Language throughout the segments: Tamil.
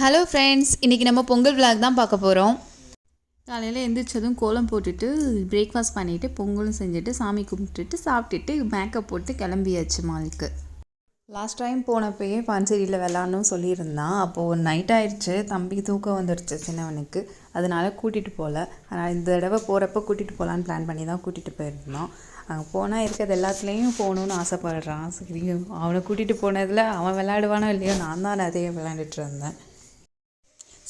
ஹலோ ஃப்ரெண்ட்ஸ், இன்றைக்கி நம்ம பொங்கல் விளாக் தான் பார்க்க போகிறோம். காலையில் எழுந்திரிச்சதும் கோலம் போட்டுட்டு பிரேக்ஃபாஸ்ட் பண்ணிவிட்டு பொங்கலும் செஞ்சுட்டு சாமி கும்பிட்டுட்டு சாப்பிட்டுட்டு மேக்கப் போட்டு கிளம்பியாச்சு மாலுக்கு. லாஸ்ட் டைம் போனப்போயே பாஞ்சேரியில் விளாட்ணும் சொல்லியிருந்தான். அப்போது நைட் ஆயிடுச்சு, தம்பி தூக்கம் வந்துடுச்சு சின்னவனுக்கு, அதனால கூட்டிகிட்டு போகல. அதனால் இந்த தடவை போகிறப்ப கூட்டிகிட்டு போகலான்னு பிளான் பண்ணி தான் கூட்டிகிட்டு போயிருந்தோம். அங்கே போனால் இருக்கிறது எல்லாத்துலேயும் போகணுன்னு ஆசைப்படுறான். சரி, அவனை கூட்டிகிட்டு போனதில் அவன் விளையாடுவானோ இல்லையோ, நான் தான் நிறைய விளையாண்டுட்டு இருந்தேன்.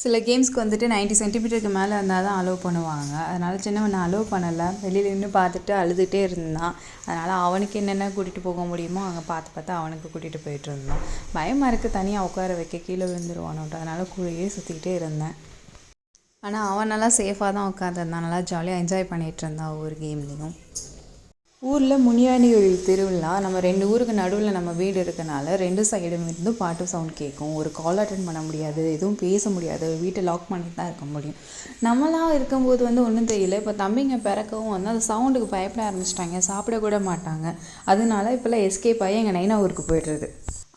சில கேம்ஸ்க்கு வந்துட்டு 90 சென்டிமீட்டருக்கு மேலே இருந்தால் தான் அலோவ் பண்ணுவாங்க. அதனால் சின்னவனை அலோவ் பண்ணலை. வெளியில் நின்று பார்த்துட்டு அழுதுகிட்டே இருந்தான். அதனால் அவனுக்கு என்னென்ன கூட்டிகிட்டு போக முடியுமோ அங்கே பார்த்து அவனுக்கு கூட்டிகிட்டு போயிட்டு இருந்தோம். பயமாக இருக்குது தனியாக உட்கார வைக்க, கீழே விழுந்துருவானோட்டு. அதனால் கூடயே சுற்றிக்கிட்டே இருந்தேன். ஆனால் அவன் நல்லா சேஃபாக தான் உட்காந்துருந்தான். நல்லா ஜாலியாக என்ஜாய் பண்ணிகிட்டு இருந்தான் ஒவ்வொரு கேம்லேயும். ஊரில் முனியாண்டி கோயில் திருவிழா. நம்ம 2 ஊருக்கு நடுவில் நம்ம வீடு இருக்கனால 2 சைடும் இருந்து பாட்டு சவுண்ட் கேட்கும். ஒரு கால் அட்டன் பண்ண முடியாது, எதுவும் பேச முடியாது, வீட்டை லாக் பண்ணி தான் இருக்க முடியும். நம்மளாம் இருக்கும்போது ஒன்றும் தெரியல. இப்போ தம்பிங்க பிறக்கவும் அந்த சவுண்டுக்கு பயப்பட ஆரம்பிச்சிட்டாங்க, சாப்பிடக்கூட மாட்டாங்க. அதனால இப்போல்லாம் எஸ்கேப் ஆகி எங்கள் நைனா ஊருக்கு போய்டுறது.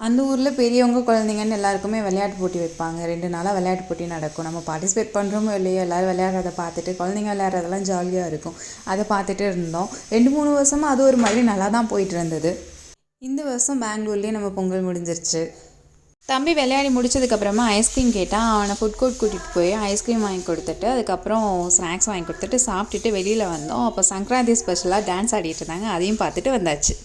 அந்த ஊரில் பெரியவங்க குழந்தைங்கன்னு எல்லாருக்குமே விளையாட்டு போட்டி வைப்பாங்க. 2 நாளாக விளையாட்டு போட்டி நடக்கும். நம்ம பார்ட்டிசிபேட் பண்ணுறோமோ இல்லையோ, எல்லோரும் விளையாடுறத பார்த்துட்டு, குழந்தைங்க விளையாடுறதெல்லாம் ஜாலியாக இருக்கும். அதை பார்த்துட்டு இருந்தோம். 2-3 வருஷமாக அது ஒரு மாதிரி நல்லா தான் போயிட்டு இருந்தது. இந்த வருஷம் பெங்களூர்லேயே நம்ம பொங்கல் முடிஞ்சிருச்சு. தம்பி விளையாடி முடிச்சதுக்கப்புறமா ஐஸ்கிரீம் கேட்டால் அவனை ஃபுட் கோர்ட் கூட்டிகிட்டு போய் ஐஸ்கிரீம் வாங்கி கொடுத்துட்டு, அதுக்கப்புறம் ஸ்நாக்ஸ் வாங்கி கொடுத்துட்டு சாப்பிட்டுட்டு வெளியில் வந்தோம். அப்போ சங்கராந்தி ஸ்பெஷலாக டான்ஸ் ஆடிட்டு இருந்தாங்க, அதையும் பார்த்துட்டு வந்தாச்சு.